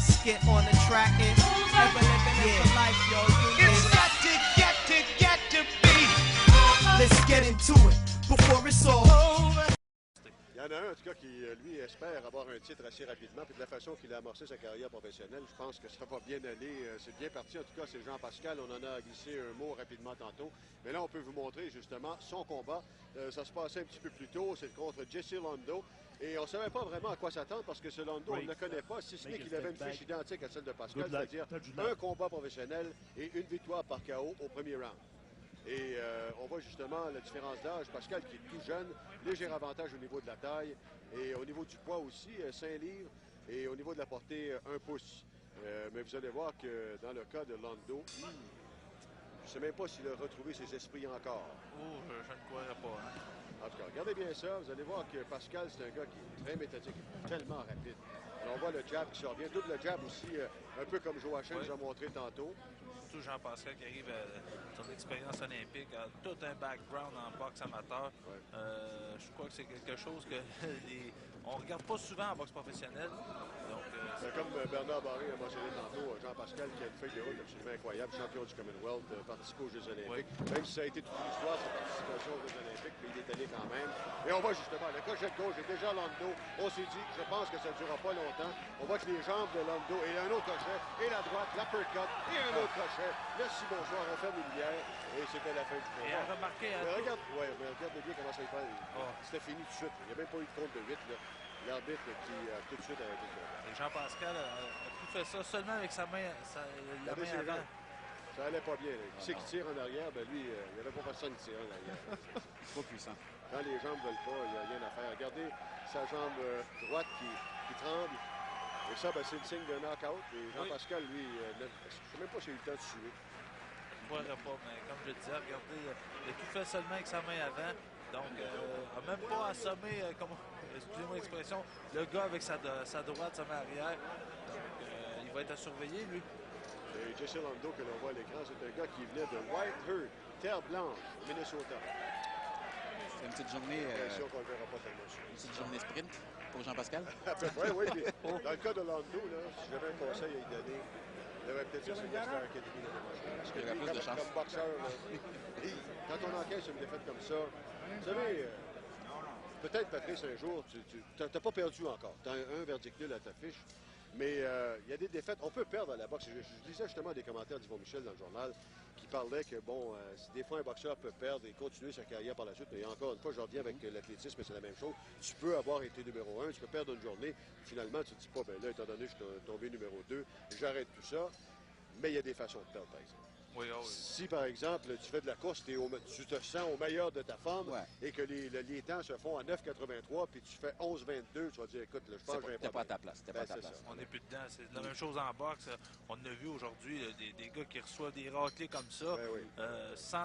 skit on the track and ever living it for life, yo. It's got to be. Let's get into it before it's all over. Il y en a un, en tout cas, qui, lui, espère avoir un titre assez rapidement. Puis de la façon qu'il a amorcé sa carrière professionnelle, je pense que ça va bien aller. C'est bien parti. En tout cas, c'est Jean-Pascal. On en a glissé un mot rapidement tantôt. Mais là, on peut vous montrer, justement, son combat. Ça se passait un petit peu plus tôt. C'est contre Jesse Lando. Et on ne savait pas vraiment à quoi s'attendre parce que ce Lando, on ne le connaît pas, si ce n'est qu'il avait une fiche identique à celle de Pascal, c'est-à-dire un combat professionnel et une victoire par KO au premier round. Et on voit justement la différence d'âge. Pascal qui est tout jeune, léger avantage au niveau de la taille et au niveau du poids aussi, 5 livres et au niveau de la portée, 1 pouce. Mais vous allez voir que dans le cas de Lando, je ne sais même pas s'il a retrouvé ses esprits encore. Oh, je ne croirais pas. Hein? En tout cas, regardez bien ça. Vous allez voir que Pascal, c'est un gars qui est très méthodique, tellement rapide. Alors, on voit le jab qui sort bien. Double jab aussi, un peu comme Joachim nous a montré tantôt. Surtout Jean-Pascal qui arrive à son expérience olympique, a tout un background en boxe amateur. Ouais. Je crois que c'est quelque chose que on ne regarde pas souvent en boxe professionnelle. Donc, c'est comme Bernard Barré a mentionné tantôt, Jean-Pascal qui a une feuille de route absolument incroyable, champion du Commonwealth, participé aux Jeux olympiques. Oui. Même si ça a été toute l'histoire, sa participation aux Jeux olympiques, mais il est allé quand même. Et on voit justement, le crochet de gauche est déjà Lando. On s'est dit, je pense que ça ne durera pas longtemps. On voit que les jambes de Lando, et un autre crochet, et la droite, l'uppercut, et un autre crochet. Merci, bonsoir, on ferme les lumières, et c'était la fin du combat. Et à remarquer... mais regardez bien comment ça y fait. C'était fini tout de suite. Il n'y a même pas eu de compte de 8, là. L'arbitre qui a tout de suite arrêté le combat. Et Jean-Pascal a tout fait ça seulement avec sa main, la main avant. Ça allait pas bien. Là. Qui c'est qui tire en arrière? Ben lui, il n'y avait pas personne qui tire en arrière. Trop puissant. Quand les jambes ne veulent pas, il n'y a rien à faire. Regardez sa jambe droite qui tremble. Et ça, ben, c'est le signe d'un knockout. Et Jean-Pascal, lui, je ne sais même pas s'il a eu le temps de suer. Je ne croirais pas, mais comme je le disais, regardez, il a tout fait seulement avec sa main avant. Donc, n'a même pas assommé, excusez-moi l'expression, le gars avec sa droite, sa main arrière. Donc, il va être à surveiller, lui. Et Jesse Lando, que l'on voit à l'écran, c'est un gars qui venait de Whitehurst, Terre Blanche, Minnesota. C'est une petite journée... qu'on le verra pas tellement sûr. Une petite journée sprint pour Jean-Pascal? À peu près, oui. Dans le cas de Lando, là, si j'avais un conseil à lui donner, il devrait peut-être essayer de faire Academy de Parce que lui, comme boxeur, là, quand on encaisse une défaite comme ça, vous savez, peut-être, Patrice, un jour, tu n'as pas perdu encore. Tu as un verdict nul à ta fiche. Mais il y a des défaites. On peut perdre à la boxe. Je lisais justement des commentaires d'Yvon Michel dans le journal qui parlait que, bon, des fois, un boxeur peut perdre et continuer sa carrière par la suite. Et encore une fois, je reviens avec l'athlétisme, c'est la même chose. Tu peux avoir été numéro 1, tu peux perdre une journée. Finalement, tu ne te dis pas, ben là, étant donné que je suis tombé numéro 2, j'arrête tout ça. Mais il y a des façons de perdre, par exemple. Oui, oui. Si, par exemple, tu fais de la course, tu te sens au meilleur de ta forme et que les temps se font à 9,83 puis tu fais 11,22, tu vas dire, écoute, là, je pense que je vais pas à ta place. Pas à ta place. On n'est plus dedans. C'est la même chose en boxe. On a vu aujourd'hui des gars qui reçoivent des raclés comme ça,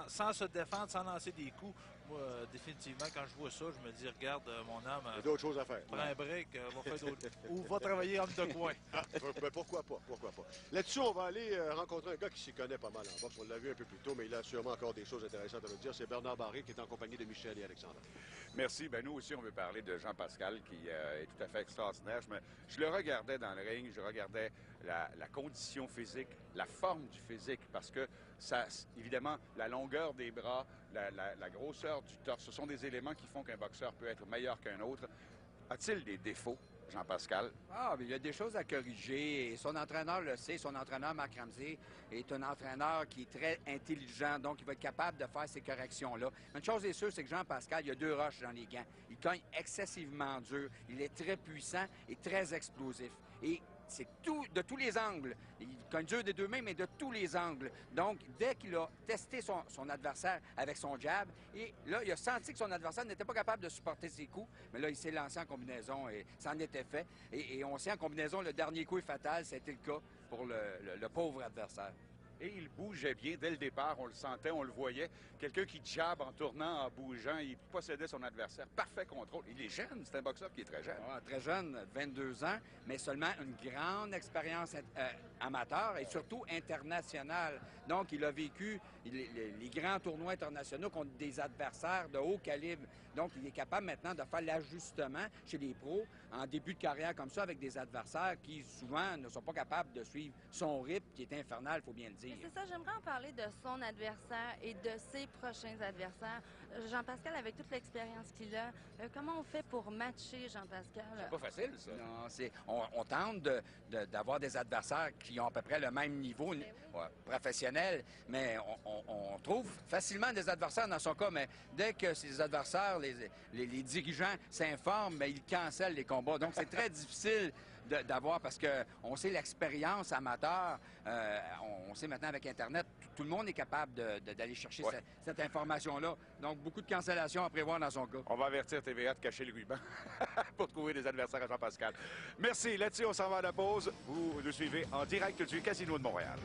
sans se défendre, sans lancer des coups. Moi, définitivement, quand je vois ça, je me dis, regarde, mon âme, il y a d'autres choses à faire. Prends un break, va faire d'autres... ou va travailler en de coin. Ben, pourquoi pas? Là-dessus, on va aller rencontrer un gars qui s'y connaît pas mal en boxe. On l'a vu un peu plus tôt, mais il a sûrement encore des choses intéressantes à nous dire. C'est Bernard Barré qui est en compagnie de Michel et Alexandre. Merci. Ben, nous aussi, on veut parler de Jean-Pascal qui est tout à fait extraordinaire. Je le regardais dans le ring, je regardais la condition physique, la forme du physique, parce que ça, évidemment, la longueur des bras, la grosseur du torse, ce sont des éléments qui font qu'un boxeur peut être meilleur qu'un autre. A-t-il des défauts, Jean-Pascal? Ah, mais il y a des choses à corriger et son entraîneur le sait. Son entraîneur, Marc Ramsey, est un entraîneur qui est très intelligent, donc il va être capable de faire ces corrections-là. Une chose est sûre, c'est que Jean-Pascal, il y a 2 roches dans les gants. Il cogne excessivement dur, il est très puissant et très explosif. Et c'est de tous les angles. Il cogne dur des 2 mains, mais de tous les angles. Donc, dès qu'il a testé son adversaire avec son jab, et là, il a senti que son adversaire n'était pas capable de supporter ses coups, mais là, il s'est lancé en combinaison et ça en était fait. Et on sait en combinaison, le dernier coup est fatal. C'était le cas pour le pauvre adversaire. Et il bougeait bien dès le départ, on le sentait, on le voyait. Quelqu'un qui jab en tournant, en bougeant, il possédait son adversaire. Parfait contrôle. Il est jeune, c'est un boxeur qui est très jeune. Ah, très jeune, 22 ans, mais seulement une grande expérience amateur et surtout internationale. Donc, il a vécu les grands tournois internationaux contre des adversaires de haut calibre. Donc, il est capable maintenant de faire l'ajustement chez les pros en début de carrière comme ça avec des adversaires qui, souvent, ne sont pas capables de suivre son rythme qui est infernal, il faut bien le dire. C'est ça, j'aimerais en parler de son adversaire et de ses prochains adversaires. Jean-Pascal, avec toute l'expérience qu'il a, comment on fait pour matcher Jean-Pascal? C'est pas facile, ça. Non, on tente d'avoir des adversaires qui ont à peu près le même niveau professionnel, mais on trouve facilement des adversaires dans son cas, mais dès que ces adversaires, les dirigeants s'informent, mais ils cancellent les combats. Donc, c'est très difficile d'avoir, parce qu'on sait l'expérience amateur, on sait maintenant avec Internet, tout le monde est capable d'aller chercher cette information-là. Donc, beaucoup de cancellations à prévoir dans son cas. On va avertir TVA de cacher le ruban pour trouver des adversaires à Jean-Pascal. Merci. Là-dessus, on s'en va à la pause. Vous nous suivez en direct du Casino de Montréal.